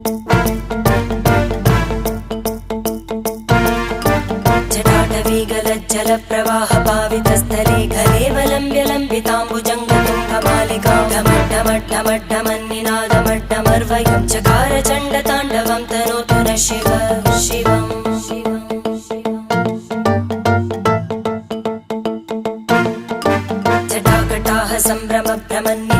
जटाटवीगलज्जलप्रवाहपावितस्थले घलेवलम्ब्य लम्बिताम्बुजङ्गतुङ्गमालिकां ढमड्ढमड्ढमड्ढमन्निनादमड्ढमर्वयं चकार चण्डताण्डवं तनोतु नः शिव शिवम् जटाकटाः सम्भ्रमभ्रमन्नि